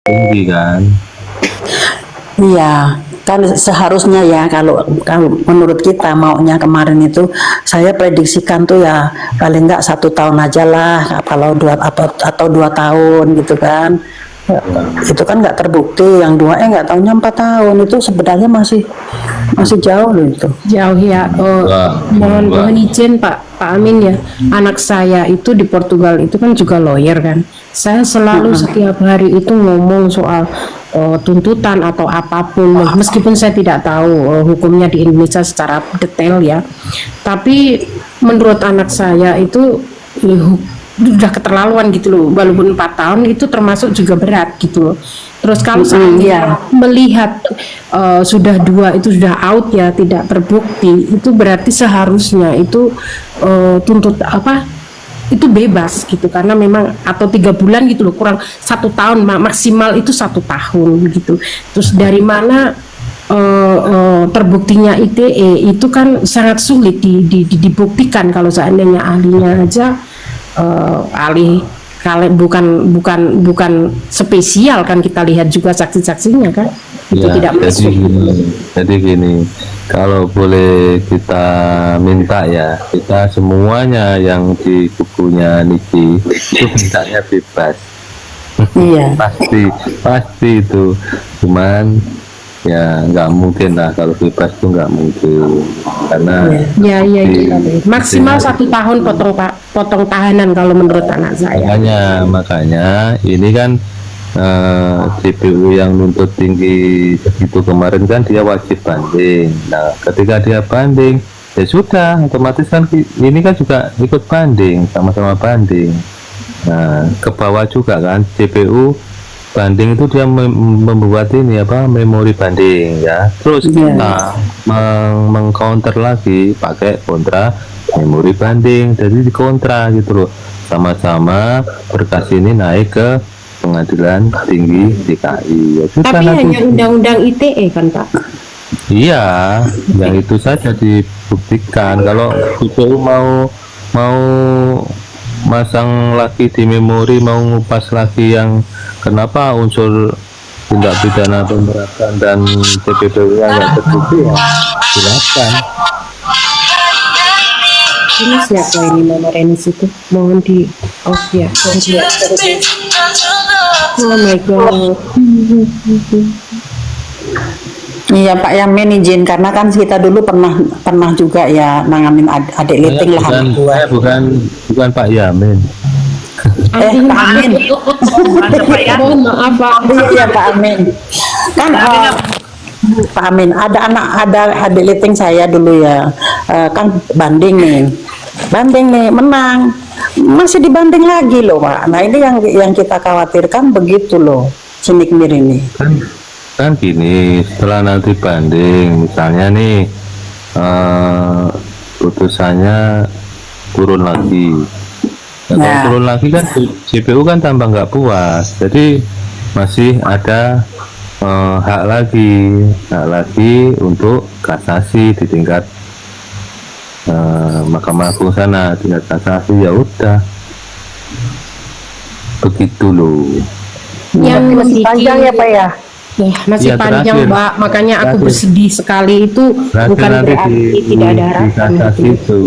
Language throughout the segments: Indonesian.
tinggi kan. Iya, kan seharusnya ya kalau kalau menurut kita maunya kemarin itu saya prediksikan tuh ya paling enggak 1 tahun aja lah kalau atau 2 tahun gitu kan. Ya, Ya, itu kan nggak terbukti yang dua nggak tahunya 4 tahun itu sebenarnya masih masih jauh loh itu. Jauh ya. enggak, Mohon enggak. izin Pak Amin ya. Anak saya itu di Portugal itu kan juga lawyer kan. Saya selalu setiap hari itu ngomong soal tuntutan atau apapun, meskipun saya tidak tahu hukumnya di Indonesia secara detail ya. Tapi menurut anak saya itu udah keterlaluan gitu loh, walaupun 4 tahun itu termasuk juga berat gitu loh. Terus kalau Iya. seandainya melihat sudah 2 itu sudah out ya, tidak terbukti, itu berarti seharusnya itu tuntut apa itu bebas gitu, karena memang atau 3 bulan gitu loh, kurang 1 tahun, maksimal itu 1 tahun gitu. Terus dari mana terbuktinya ITE itu kan sangat sulit dibuktikan kalau seandainya ahlinya aja ahli kalian bukan spesial kan, kita lihat juga saksi-saksinya kan itu Ya, tidak jadi masuk. gini, kalau boleh kita minta ya, kita semuanya yang di bukunya Niki itu mintanya bebas. Iya. Pasti itu, cuman ya nggak mungkin lah kalau bebas itu nggak mungkin, karena Ya ya di, itu tadi. Maksimal di- 1 tahun potong tahanan kalau menurut anak saya. makanya ini kan CPU yang nuntut tinggi itu kemarin kan dia wajib banding. Nah, ketika dia banding, ya sudah, otomatis kan ini kan juga ikut banding, sama-sama banding. Nah, ke bawah juga kan CPU banding itu dia membuat ini apa memori banding ya. Terus kita mengcounter lagi pakai kontra memori banding, jadi di kontra gitu loh. Sama-sama berkas ini naik ke pengadilan tinggi DKI. Ya sudah Tapi nanti. hanya undang-undang ITE kan Pak. Iya, yang itu saja dibuktikan. Kalau CPU mau masang lagi di memori, mau ngupas lagi yang kenapa unsur tindak pidana pemberatan dan TPPU nggak terbukti ya silakan. Ini siapa ini Mama Renis itu? Mohon di off ya. Oh my god. Iya Pak Yamin izin karena kan kita dulu pernah pernah juga ya nanganin adik Saya liting lah anak gua. bukan Pak Yamin. Pak Amin. Oh maaf Pak. Iya Pak Amin. Kan Pak Amin ada adik liting saya dulu ya. Kan banding nih menang masih dibanding lagi loh Pak. Nah ini yang kita khawatirkan begitu loh si Nikmir ini. Kan gini, setelah nanti banding misalnya nih putusannya turun lagi. Nah, kalau Nah. turun lagi kan CPU kan tambah nggak puas, jadi masih ada hak lagi untuk kasasi di tingkat Mahkamah Agung sana, tingkat kasasi. Ya udah begitu loh. Yang Masih panjang ya Pak ya. Ya, masih Iya, panjang terakhir. Mbak, makanya aku Terakhir. bersedih sekali itu Berarti bukan nanti berarti tidak ada harapan kasasi gitu. itu.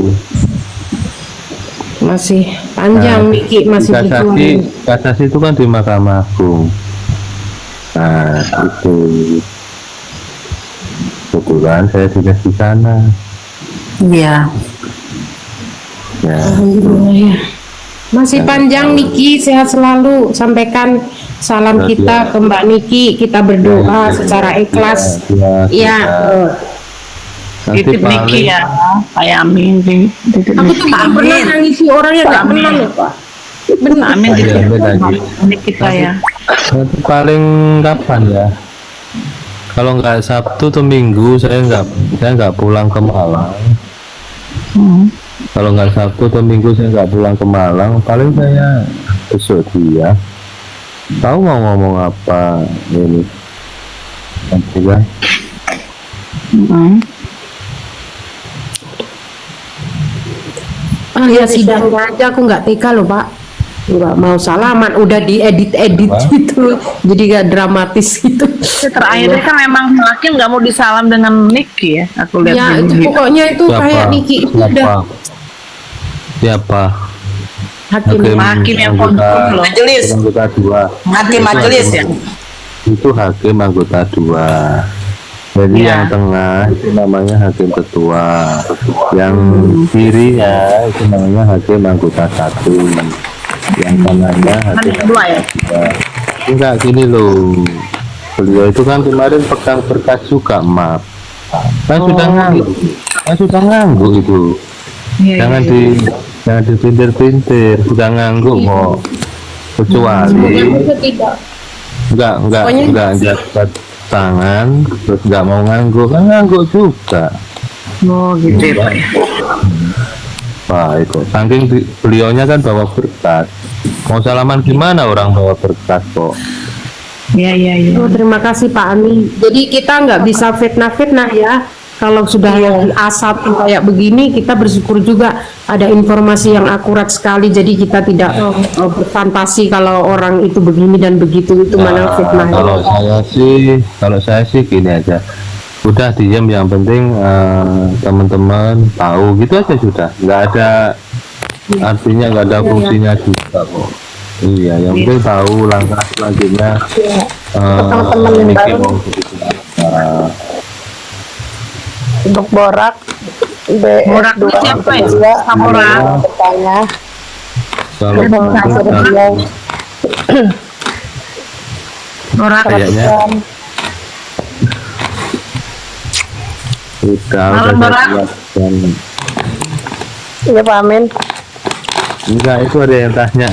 Masih panjang Nah, Miki, masih kasasi itu kan di Mahkamah Agung. Nah, itu kebetulan saya tugas di sana. Iya. Ya, Alhamdulillah ya. Masih panjang Niki, sehat selalu. Sampaikan salam Ya, kita ya. ke Mbak Niki, kita berdoa secara ikhlas. Ya, nanti Titip Niki ya, Pak Yamin. aku tuh nggak pernah nangisi orang yang nggak pernah loh Pak. Benar. Amin Pak dititip Yamin lagi. Ini kita ya. nanti paling kapan ya? Kalau nggak Sabtu atau Minggu saya nggak pulang ke Malang. Kalau nggak Sabtu atau Minggu saya nggak pulang ke Malang. Paling saya besok dia. Tahu mau ngomong apa ini? Nanti kan. Ah, ya sidang aja aku nggak tega loh Pak. nggak mau salaman, udah diedit-edit gitu, jadi gak dramatis gitu. Terakhirnya kan memang hakim nggak mau disalam dengan Niki ya, aku lihat Ya di itu video. pokoknya itu kayak Niki itu udah Siapa? hakim. Hakim yang kontrol loh. Majelis, Anggota 2. hakim majelis ya. Itu hakim anggota 2. Jadi Ya. yang tengah itu namanya hakim ketua, yang kirinya itu namanya hakim anggota 1, yang kanannya hakim Kedua ya. enggak gini loh. Beliau itu kan kemarin pegang berkas juga, maaf. Kan sudah ngangguk itu. Iya, Jangan iya, di jangan dipintir-pintir, sudah ngangguk kok. Kecuali enggak jabat tangan terus nggak mau ngangguk, kan ngangguk juga. Oh gitu ya Pak ya. Wah itu saking beliaunya kan bawa berkas, mau salaman gimana orang bawa berkas kok. Iya iya iya. Oh, terima kasih Pak Ami. Jadi kita nggak bisa fitnah-fitnah ya. Kalau sudah yang asap kayak begini, kita bersyukur juga ada informasi yang akurat sekali. Jadi kita tidak berfantasi kalau orang itu begini dan begitu, itu mana fitnah. Kalau saya sih gini aja, udah diam, yang penting teman-teman tahu gitu aja sudah, nggak ada artinya, nggak ada fungsinya juga kok. Iya, yang penting tahu langkah selanjutnya. Teman-teman yang Niki baru. mau begitu. Untuk borak Borak BS2 itu siapa ya? kedua Borak. bertanya Kalau informasi dari beliau Orang kayaknya udah Malam, saya Borak. jelaskan. ya Pak Amin. Enggak, itu ada yang tanya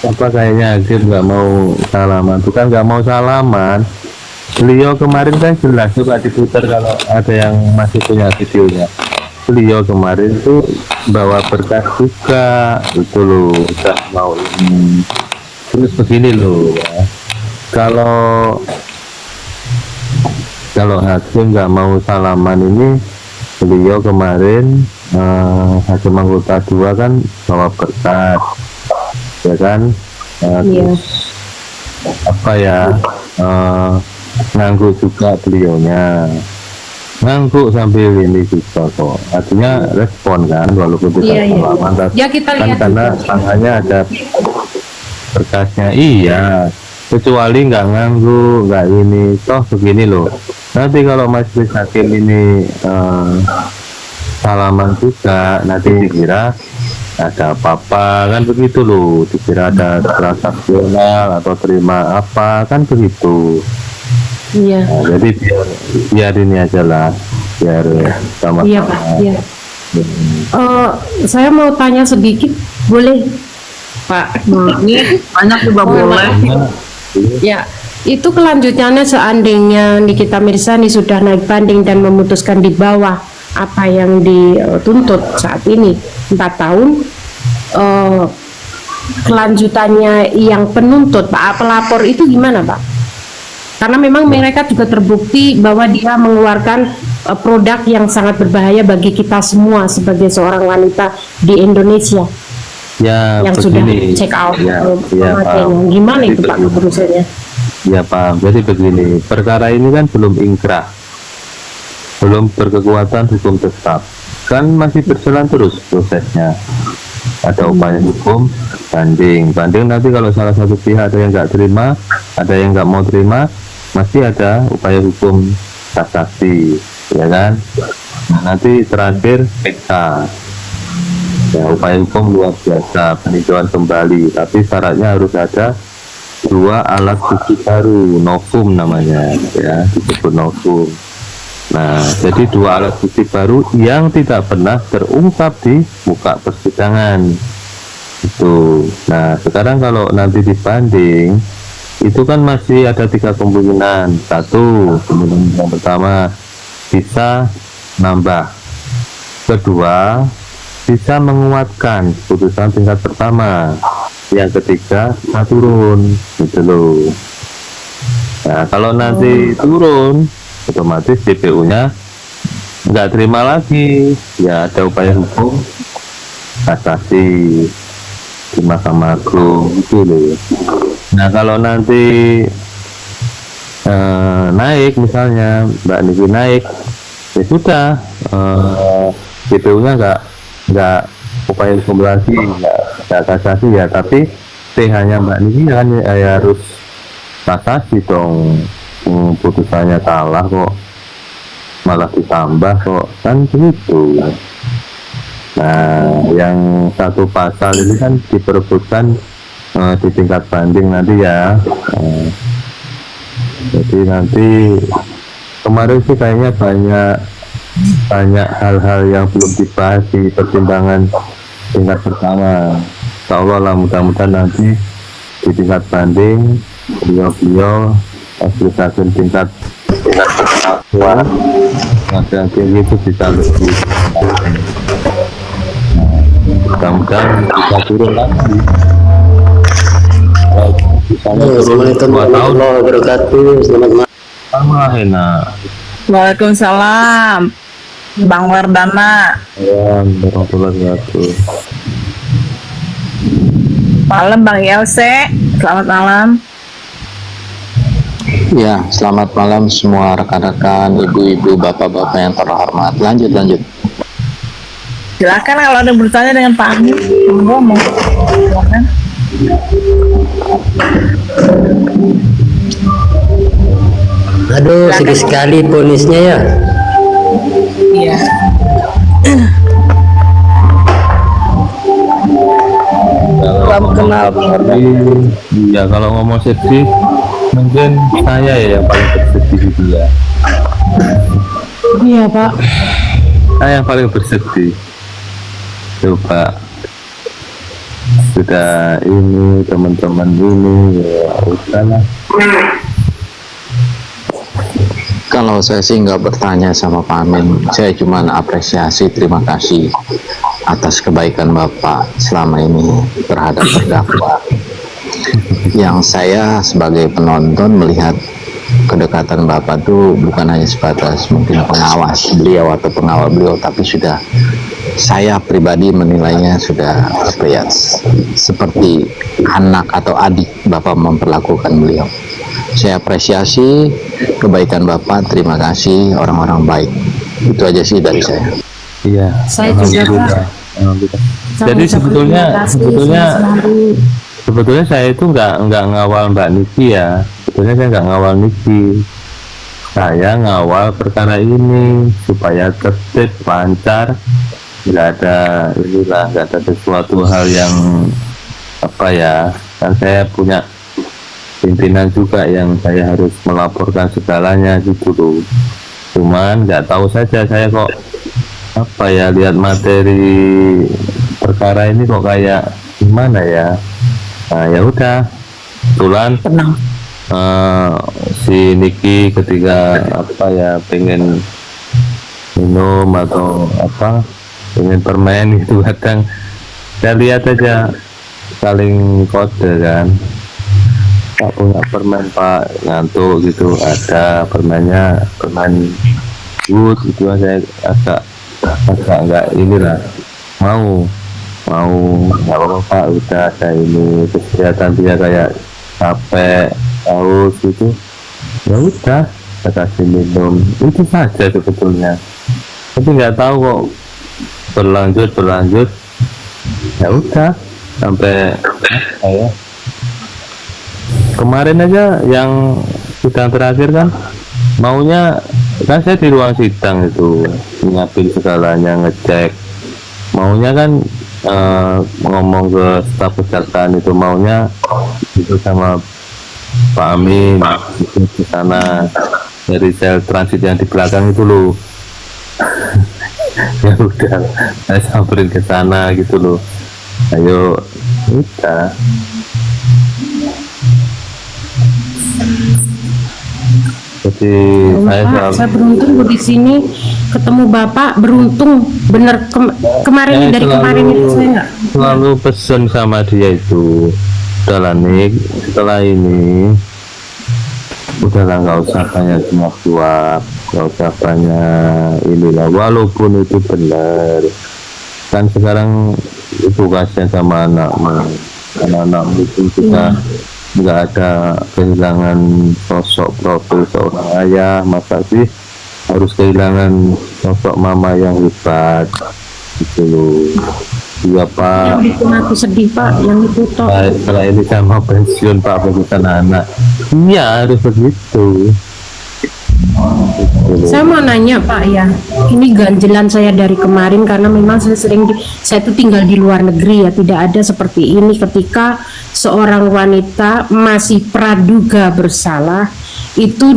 apa kayaknya hakim nggak mau salaman, bukan nggak mau salaman. Beliau kemarin kan jelas juga diputar, kalau ada yang masih punya videonya. Beliau kemarin tuh bawa berkas juga, itu loh, udah mau ini. Terus begini loh ya, kalau hakim nggak mau salaman ini, beliau kemarin hakim anggota 2 kan bawa berkas, ya kan. Iya. Terus apa ya, ngangguk juga beliaunya, ngangguk sambil ini juga kok, artinya respon kan, walaupun tidak Iya, iya. salaman, tapi Ya, kita kan lihat karena juga. tangannya ada berkasnya. Iya, kecuali nggak ngangguk, nggak ini, toh begini loh, nanti kalau majelis hakim ini salaman juga, nanti dikira ada apa-apa kan, begitu loh, dikira ada transaksional atau terima apa kan, begitu. Iya. Nah, jadi biar ini aja lah, biar sama-sama. Iya Pak. Iya. Saya mau tanya sedikit, boleh Pak? ini banyak juga boleh. Ya, itu kelanjutannya seandainya Nikita Mirzani sudah naik banding dan memutuskan di bawah apa yang dituntut saat ini 4 tahun, kelanjutannya yang penuntut Pak pelapor itu gimana Pak? Karena memang mereka juga terbukti bahwa dia mengeluarkan produk yang sangat berbahaya bagi kita semua sebagai seorang wanita di Indonesia Ya, yang sudah begini. check out Ya, pemakaiannya. paham. Gimana Jadi itu Pak begini. keputusannya? Ya paham. Jadi begini, perkara ini kan belum ingkrah, belum berkekuatan hukum tetap, kan masih berjalan terus prosesnya. Ada upaya hukum, banding nanti kalau salah satu pihak ada yang nggak terima, ada yang nggak mau terima, masih ada upaya hukum kasasi, ya kan. Nah, nanti terakhir PK. Ya, upaya hukum luar biasa, peninjauan kembali, tapi syaratnya harus ada 2 alat bukti baru, novum namanya, ya, disebut novum. Nah, jadi 2 alat bukti baru yang tidak pernah terungkap di muka persidangan itu. Nah, sekarang kalau nanti dibanding, itu kan masih ada 3 kemungkinan. 1, kemungkinan yang pertama bisa nambah, kedua bisa menguatkan putusan tingkat pertama, yang ketiga bisa turun, gitu loh. Nah, kalau nanti turun, otomatis DPU-nya nggak terima lagi, ya ada upaya hukum kasasi. di Mahkamah Agung gitu loh. Nah kalau nanti naik, misalnya Mbak Niki naik, ya sudah, GPU-nya nggak upaya akumulasi, nggak kasasi ya, tapi PH-nya Mbak Niki kan ya harus kasasi dong. Putusannya kalah kok malah ditambah kok, kan begitu. Nah yang satu pasal ini kan diperebutkan di tingkat banding nanti ya. Jadi nanti kemarin sih kayaknya banyak hal-hal yang belum dibahas di pertimbangan tingkat pertama. Insya Allah lah, mudah-mudahan nanti di tingkat banding beliau hasil tingkat pertama yang tinggi itu bisa lebih, mudah-mudahan bisa turun lagi. Assalamualaikum warahmatullahi wabarakatuh. Selamat malam. Sama enak. Waalaikumsalam, Bang Wardana. Ya, warahmatullahi wabarakatuh. Malam Bang Yelse, selamat malam. Ya, selamat malam semua rekan-rekan, ibu-ibu, bapak-bapak yang terhormat. Lanjut. Silakan kalau ada bertanya dengan Pak Amin, ngomong. Silakan. Aduh, sedih sekali ponisnya ya. Iya. Ya kalau ngomong sedih, mungkin saya ya yang paling bersedih itu ya. Iya Pak. Saya yang paling bersedih. Coba sudah ini teman-teman ini ya udahlah. Kalau saya sih nggak bertanya sama Pak Amin, saya cuma apresiasi, terima kasih atas kebaikan Bapak selama ini terhadap terdakwa. Yang saya sebagai penonton melihat kedekatan Bapak tuh bukan hanya sebatas mungkin pengawas beliau atau pengawal beliau, tapi sudah, saya pribadi menilainya sudah apa ya, seperti anak atau adik Bapak memperlakukan beliau. Saya apresiasi kebaikan Bapak, terima kasih orang-orang baik. Itu aja sih dari saya. Iya. Saya juga, Pak. Alhamdulillah. Saya Jadi ucapkan terima kasih selalu. sebetulnya saya itu nggak ngawal Mbak Niki ya. Sebetulnya saya nggak ngawal Niki. Saya ngawal perkara ini supaya tertib, lancar, nggak ada sesuatu hal yang apa ya. Kan saya punya pimpinan juga yang saya harus melaporkan segalanya gitu loh. Cuman nggak tahu saja saya kok apa ya, lihat materi perkara ini kok kayak gimana ya. Nah ya udah, kebetulan si Niki ketika apa ya pengen minum atau apa pengen permen gitu, kadang saya lihat aja saling kode kan. Pak punya permen Pak, ngantuk gitu, ada permennya, permen good gitu. Saya agak nggak inilah, mau nggak apa-apa Pak, udah ada ini. Kesehatan dia kayak capek, haus gitu, ya udah saya kasih minum, itu saja sebetulnya. Tapi nggak tahu kok berlanjut, ya udah sampai saya kemarin aja yang sidang terakhir kan maunya, kan saya di ruang sidang itu nyiapin segalanya, ngecek, maunya kan ngomong ke staf kejaksaan itu, maunya itu sama Pak Amin itu ke sana dari sel transit yang di belakang itu loh. Ya udah saya samperin ke sana gitu loh, ayo udah. Jadi saya beruntung di sini ketemu Bapak, beruntung bener. Kemarin dari kemarin itu saya nggak selalu pesen sama dia itu, udahlah Nik, setelah ini udahlah nggak usah banyak suap, nggak usah banyak inilah, walaupun itu benar kan sekarang itu kasihan sama anak-anakmu itu juga nggak ada kehilangan sosok profil seorang ayah, masa sih harus kehilangan sosok mama yang hebat gitu loh. Iya Pak, Yang bikin aku sedih Pak, yang itu toh. setelah ini kan mau pensiun Pak, bukan anak. Iya harus begitu. Saya mau nanya Pak ya, ini ganjelan saya dari kemarin karena memang saya tuh tinggal di luar negeri ya, tidak ada seperti ini ketika seorang wanita masih praduga bersalah itu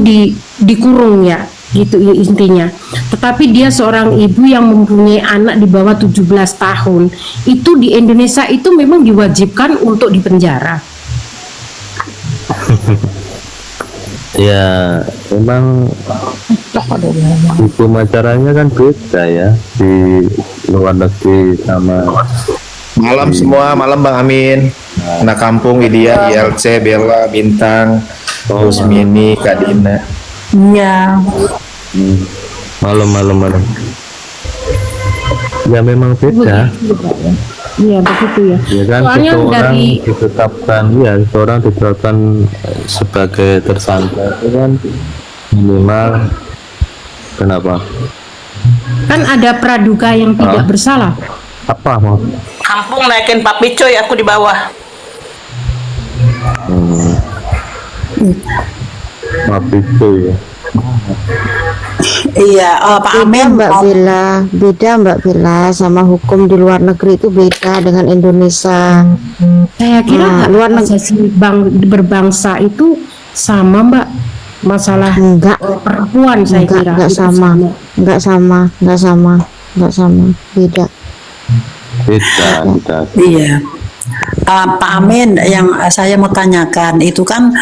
dikurung ya, gitu intinya. Tetapi dia seorang ibu yang mempunyai anak di bawah 17 tahun, itu di Indonesia itu memang diwajibkan untuk dipenjara. Ya memang hukum acaranya kan beda ya di luar negeri sama Malam semua, malam Bang Amin. Anak kampung Widya, ILC, Bella, Bintang, terus Mini, Kak Dina. Iya. malam. Ya memang beda. Iya begitu ya. Ya kan Soalnya seseorang dari ditetapkan sebagai tersangka itu kan minimal kenapa? kan ada praduga yang tidak bersalah. Apa mau? Kampung naikin papi coy, aku di bawah. Maaf itu ya. Iya, Pak Amin. Beda Mbak Bella sama hukum di luar negeri itu beda dengan Indonesia. Saya kira Nah, luar asasi berbangsa itu sama Mbak, masalah Enggak, perempuan saya kira enggak itu sama, beda. Beda. Iya. Pak Amin, yang saya mau tanyakan itu kan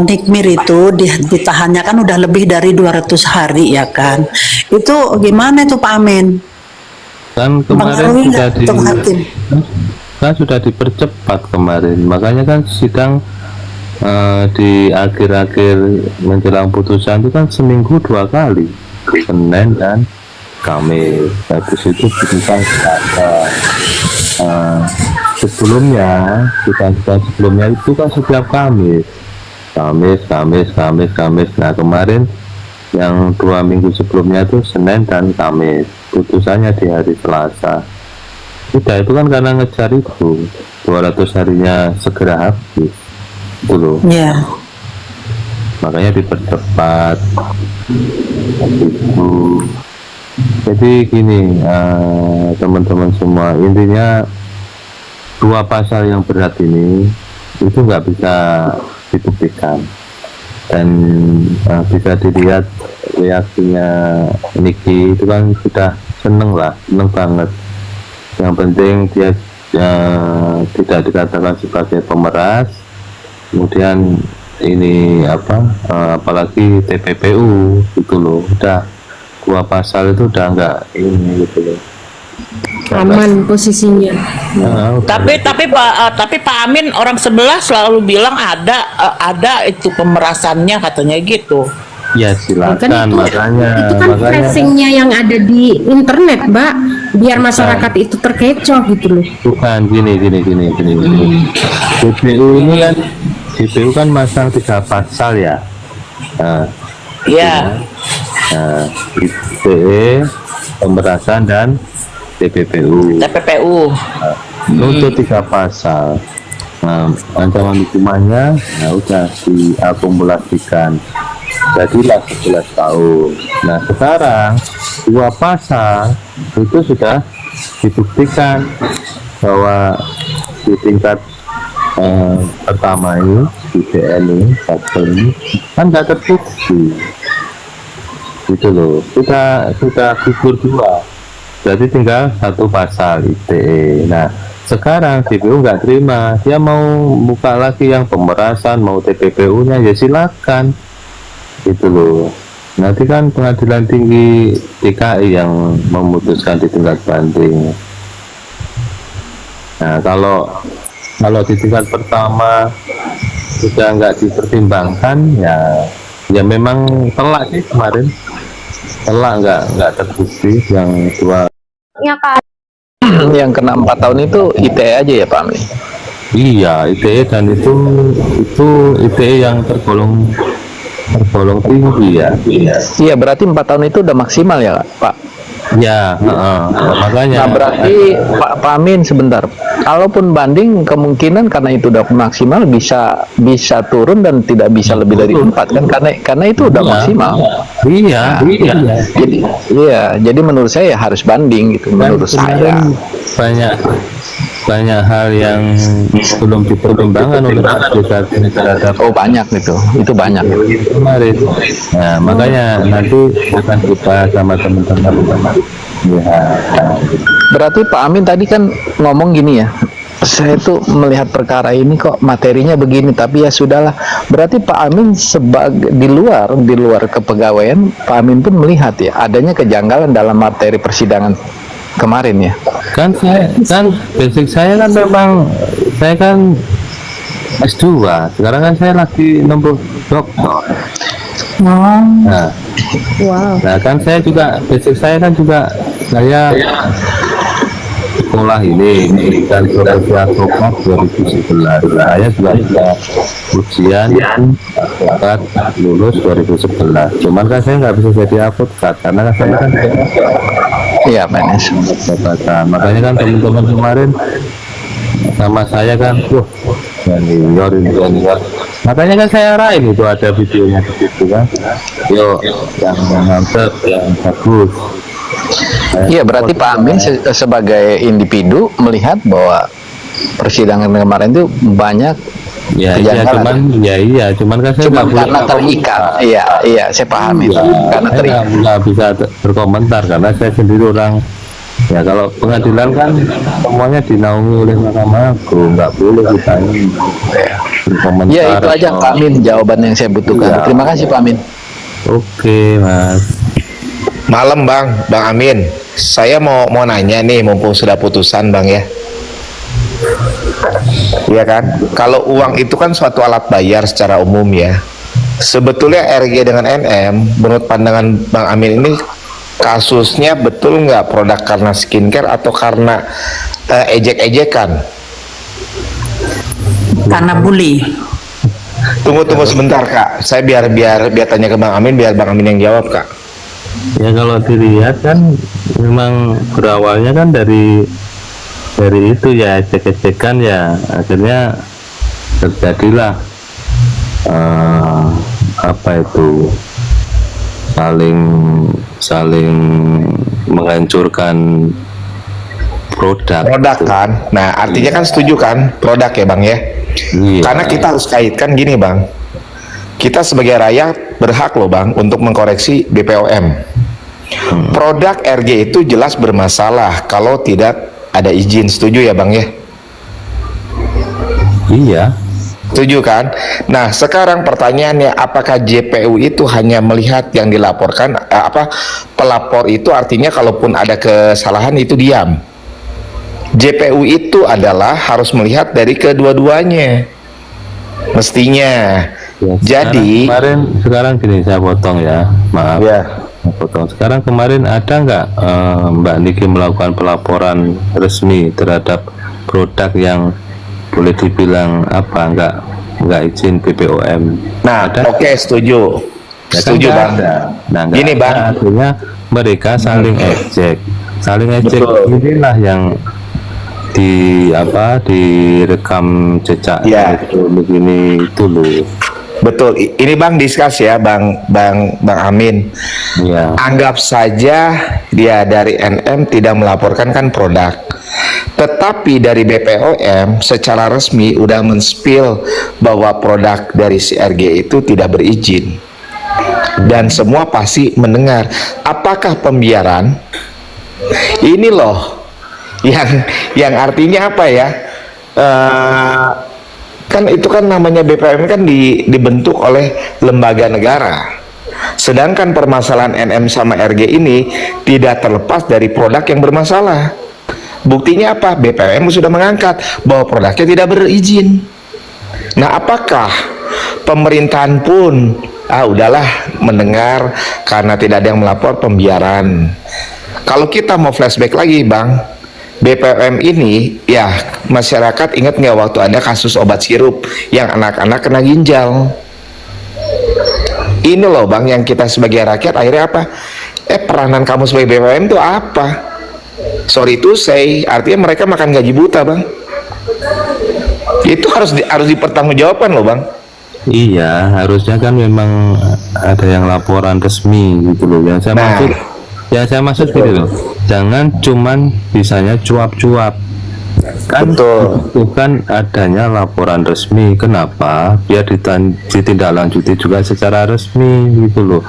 Nikmir itu ditahannya kan udah lebih dari 200 hari ya kan. Itu gimana itu Pak Amin? Kan kemarin Mempengaruhi sudah nggak untuk hakim? sudah dipercepat kemarin, makanya kan sidang di akhir-akhir menjelang putusan itu kan seminggu 2 kali, Senin dan Kamis. Habis itu putusan sebelumnya itu kan setiap Kamis. Nah kemarin yang 2 minggu sebelumnya itu Senin dan Kamis, putusannya di hari Selasa. Udah itu kan karena ngejar itu 200 harinya segera habis itu loh. Iya. Makanya dipercepat itu. Jadi gini teman-teman semua, intinya 2 pasal yang berat ini itu nggak bisa dibuktikan dan bisa dilihat reaksinya Niki itu kan sudah seneng banget. Yang penting dia tidak dikatakan sebagai pemeras, kemudian ini apalagi TPPU gitu loh, udah 2 pasal itu udah nggak ini gitu loh, aman posisinya. Tapi Pak Amin orang sebelah selalu bilang ada itu pemerasannya katanya gitu. ya silakan, makanya itu kan flashingnya yang ada di internet Mbak, biar masyarakat itu terkecoh gitu loh. bukan gini. GPU kan masang 3 pasal ya. Iya. ITE, pemerasan dan TPPU. Untuk 3 pasal. Nah, ancaman hukumannya udah diakumulasikan. Jadilah 11 tahun. Nah, sekarang 2 pasal itu sudah dibuktikan bahwa di tingkat pertama ini, di DN ini, kan nggak terbukti. Gitu loh, sudah gugur 2, jadi tinggal 1 pasal ITE. Nah sekarang GPU nggak terima, dia mau buka lagi yang pemerasan, mau TPPU nya ya silakan gitu loh. Nanti kan pengadilan tinggi DKI yang memutuskan di tingkat banding. Nah kalau di tingkat pertama sudah nggak dipertimbangkan, ya memang telak sih kemarin, telak, nggak terbukti yang 2. Ya Kak. yang kena 4 tahun itu ITE aja ya Pak Amin? Iya, ITE, dan itu ITE yang tergolong tinggi ya. Iya, berarti 4 tahun itu udah maksimal ya Pak? Ya, makanya. Nah berarti Pak Amin sebentar, kalaupun banding kemungkinan karena itu udah maksimal bisa turun dan tidak bisa lebih dari 4 kan, karena itu udah Iya. maksimal. Iya. Jadi menurut saya ya harus banding gitu, menurut saya. Banyak hal yang belum dipertimbangkan oleh masyarakat terhadap Oh banyak itu banyak. kemarin. Nah, makanya nanti akan dibahas sama teman-teman. Ya. Berarti Pak Amin tadi kan ngomong gini ya, saya tuh melihat perkara ini kok materinya begini, tapi ya sudahlah. Berarti Pak Amin sebagai di luar kepegawaian, Pak Amin pun melihat ya adanya kejanggalan dalam materi persidangan kemarin ya. Kan basic saya kan memang saya kan S2. Sekarang kan saya lagi nempuh doktor. Nah, Wow. nah kan saya juga basic saya kan juga saya sekolah ini dan profesi advokat 2011. Saya juga sudah ujian advokat lulus 2011. Cuman kan saya nggak bisa jadi advokat karena kan saya kan Iya PNS. jabatan. Makanya kan teman-teman kemarin sama saya kan, senior. Makanya kan saya arahin itu ada videonya di situ kan. Yuk, yang mantep, yang bagus. Iya berarti Pak Amin sebagai individu melihat bahwa persidangan kemarin itu banyak Ya iya, cuman kan saya cuma nggak boleh karena terikat. Iya saya paham itu karena saya terikat. nggak bisa berkomentar karena saya sendiri orang, ya kalau pengadilan kan semuanya dinaungi oleh Mahkamah Agung, nggak boleh kita ini berkomentar. Ya itu aja atau- Pak Amin jawaban yang saya butuhkan. Iya. Terima kasih Pak Amin. Oke Mas. Malam Bang Amin. Saya mau nanya nih, mumpung sudah putusan Bang ya. Iya kan? Kalau uang itu kan suatu alat bayar secara umum ya. Sebetulnya RG dengan NM, menurut pandangan Bang Amin ini kasusnya betul nggak produk karena skincare atau karena ejek-ejekan? Karena bully. Tunggu sebentar Kak. Saya biar tanya ke Bang Amin, biar Bang Amin yang jawab Kak. Ya kalau dilihat kan memang berawalnya kan dari itu ya, ejek-ejekan ya, akhirnya terjadilah apa itu saling menghancurkan produk Kan? Nah, artinya kan setuju kan produk ya Bang ya? Iya. Karena kita harus kaitkan gini Bang. Kita sebagai rakyat berhak loh Bang untuk mengkoreksi BPOM. Produk RG itu jelas bermasalah kalau tidak ada izin, setuju ya Bang ya? Iya. Setuju kan? Nah sekarang pertanyaannya, apakah JPU itu hanya melihat yang dilaporkan, pelapor itu artinya kalaupun ada kesalahan itu diam? JPU itu adalah harus melihat dari kedua-duanya mestinya. Ya, Jadi sekarang gini, saya potong ya, maaf ya, saya potong. Sekarang kemarin ada nggak Mbak Niki melakukan pelaporan resmi terhadap produk yang boleh dibilang nggak izin BPOM? nah Ada? oke, setuju. Ya kan Setuju nggak Bang. ada. Nah, nggak Gini ada, Bang, artinya mereka saling ejek Betul. inilah yang direkam jejak Ya. elektronik ini itu loh. betul. Ini Bang diskus ya Bang Amin. Ya. Anggap saja dia dari NM tidak melaporkan kan produk, tetapi dari BPOM secara resmi udah men-spill bahwa produk dari si RG itu tidak berizin, dan semua pasti mendengar. Apakah pembiaran ini loh yang artinya apa ya? Kan itu kan namanya BPOM kan dibentuk oleh lembaga negara. Sedangkan permasalahan NM sama RG ini tidak terlepas dari produk yang bermasalah. Buktinya apa? BPOM sudah mengangkat bahwa produknya tidak berizin. Nah, apakah pemerintahan pun udahlah mendengar karena tidak ada yang melapor, pembiaran? Kalau kita mau flashback lagi Bang, BPOM ini, ya masyarakat ingat nggak waktu ada kasus obat sirup yang anak-anak kena ginjal? Ini loh Bang, yang kita sebagai rakyat akhirnya apa? Peranan kamu sebagai BPOM itu apa? Sorry to say, artinya mereka makan gaji buta Bang. Itu harus dipertanggungjawabkan loh Bang. Iya, harusnya kan memang ada yang laporan resmi gitu loh. Yang saya maksud gitu loh. Jangan cuman bisanya cuap-cuap. Kan Betul. bukan adanya laporan resmi. Kenapa? Biar ditindaklanjuti juga secara resmi gitu loh.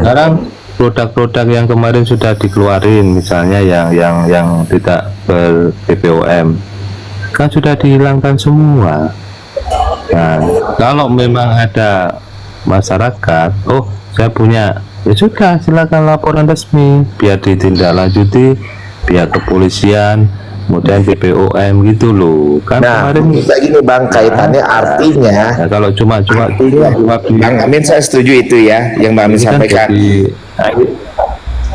Sekarang produk-produk yang kemarin sudah dikeluarin, misalnya yang tidak ber BPOM, kan sudah dihilangkan semua. Nah, kalau memang ada masyarakat, oh saya punya, ya sudah silakan laporan resmi, biar ditindaklanjuti, pihak kepolisian, kemudian BPOM gitu loh. Kan Nah, kemarin bisa gini Bang, kaitannya artinya, ya, kalau cuma Bang Amin saya setuju itu ya, yang Bang Amin kan sampaikan.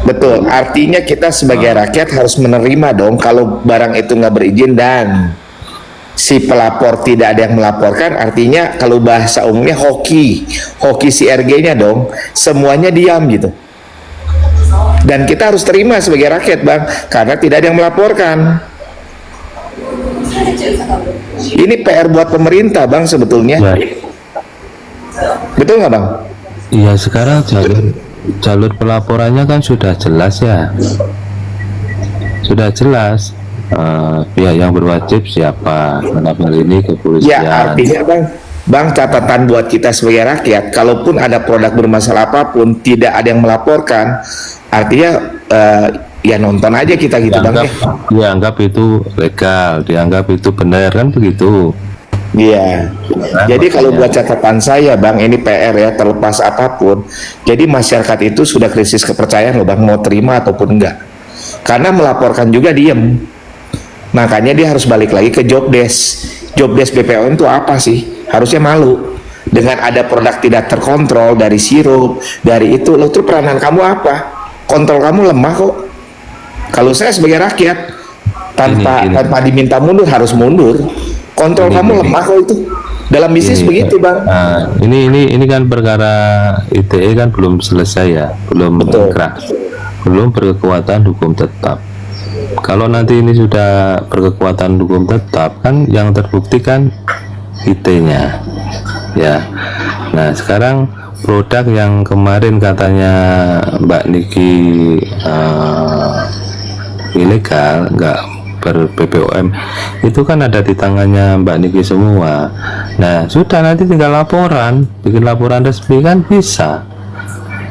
Betul, artinya kita sebagai rakyat harus menerima dong kalau barang itu nggak berizin dan si pelapor tidak ada yang melaporkan, artinya kalau bahasa umumnya hoki CRG-nya dong, semuanya diam gitu. Dan kita harus terima sebagai rakyat Bang, karena tidak ada yang melaporkan. Ini PR buat pemerintah Bang sebetulnya. ya, Betul nggak Bang? iya sekarang jalur pelaporannya kan sudah jelas ya, sudah jelas. Pihak yang berwajib siapa, dalam hal ini kepolisian. Ya artinya Bang, catatan buat kita sebagai rakyat, kalaupun ada produk bermasalah apapun tidak ada yang melaporkan, artinya ya nonton aja kita gitu Bang ya. Dianggap itu legal, dianggap itu benar, kan begitu. Iya. Jadi kalau buat catatan saya Bang, ini PR ya, terlepas apapun, jadi masyarakat itu sudah krisis kepercayaan loh Bang, mau terima ataupun enggak, karena melaporkan juga diem. Makanya dia harus balik lagi ke job desk BPOM itu apa sih? Harusnya malu dengan ada produk tidak terkontrol, dari sirup, dari itu. Lo tuh peranan kamu apa? Kontrol kamu lemah kok. Kalau saya sebagai rakyat tanpa diminta mundur harus mundur. Kontrol kamu lemah kok itu. Dalam bisnis begitu Bang. Nah, ini kan perkara ITE kan belum selesai ya, belum Betul. ingkrah, belum berkekuatan hukum tetap. Kalau nanti ini sudah berkekuatan hukum tetap, kan yang terbukti kan IT-nya ya. Nah sekarang produk yang kemarin katanya Mbak Niki ilegal, nggak ber BPOM, itu kan ada di tangannya Mbak Niki semua. Nah sudah, nanti tinggal laporan, bikin laporan resmi kan bisa.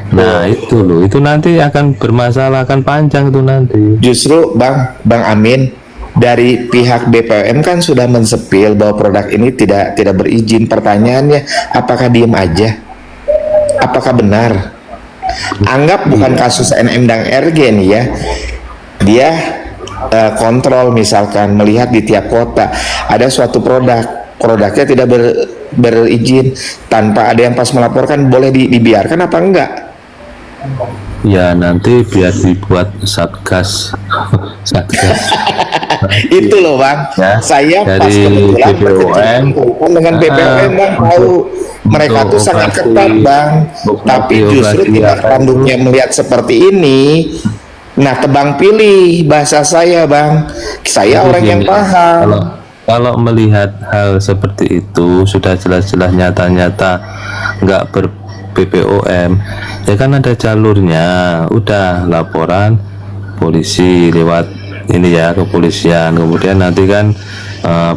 Nah itu loh, itu nanti akan bermasalah, akan panjang itu nanti. Justru Bang Amin, dari pihak BPOM kan sudah mensepil bahwa produk ini tidak berizin. Pertanyaannya, apakah diem aja? Apakah benar? Anggap bukan kasus NM dan RG nih ya, dia kontrol misalkan, melihat di tiap kota ada suatu produknya tidak berizin, tanpa ada yang pas melaporkan, boleh dibiarkan apa enggak? Ya nanti biar dibuat satgas. Itu loh Bang, Ya, saya pas dari kebetulan BPOM, dengan BPOM Bang, tahu mereka tuh sangat ketat Bang, tapi justru tidak tanduknya melihat seperti ini. Nah tebang pilih bahasa saya Bang, saya orang yang paham. Kalau melihat hal seperti itu sudah jelas-jelas nyata-nyata nggak ber BPOM, ya kan ada jalurnya, udah laporan polisi lewat ini ya, kepolisian, kemudian nanti kan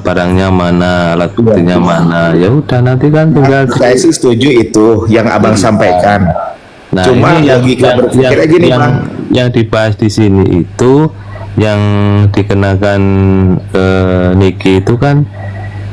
barangnya mana, alat buktinya mana, ya udah nanti kan tinggal. Saya sih setuju itu yang Abang sampaikan. Nah Cuma ini logika berpikirnya gini Bang, yang dibahas di sini itu yang dikenakan Niki itu kan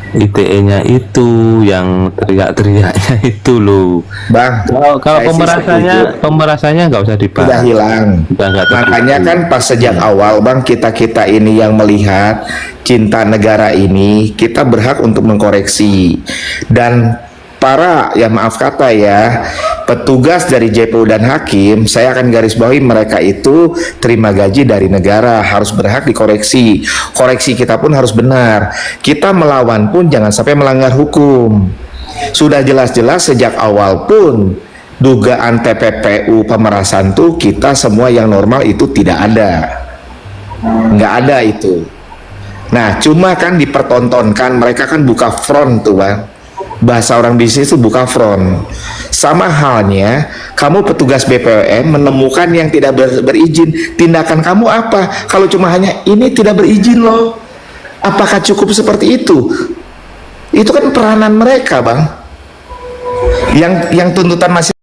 ITE-nya itu, yang teriak-teriaknya itu loh Bang. Kalau saya sih pemerasannya nggak usah dibahas, sudah hilang. Udah nggak Makanya terbukti. kan pas sejak awal Bang, kita ini yang melihat cinta negara ini, kita berhak untuk mengkoreksi. Dan para, ya maaf kata ya, petugas dari JPU dan hakim, saya akan garis bawahi mereka itu terima gaji dari negara, harus berhak dikoreksi. Koreksi kita pun harus benar. Kita melawan pun jangan sampai melanggar hukum. Sudah jelas-jelas sejak awal pun dugaan TPPU pemerasan tuh kita semua yang normal itu tidak ada. Nggak ada itu. Nah, cuma kan dipertontonkan, mereka kan buka front tuh Bang. Bahasa orang bisnis itu buka front. Sama halnya kamu petugas BPOM menemukan yang tidak berizin, tindakan kamu apa? Kalau cuma hanya ini tidak berizin loh, apakah cukup seperti itu? Itu kan peranan mereka Bang. Yang tuntutan masih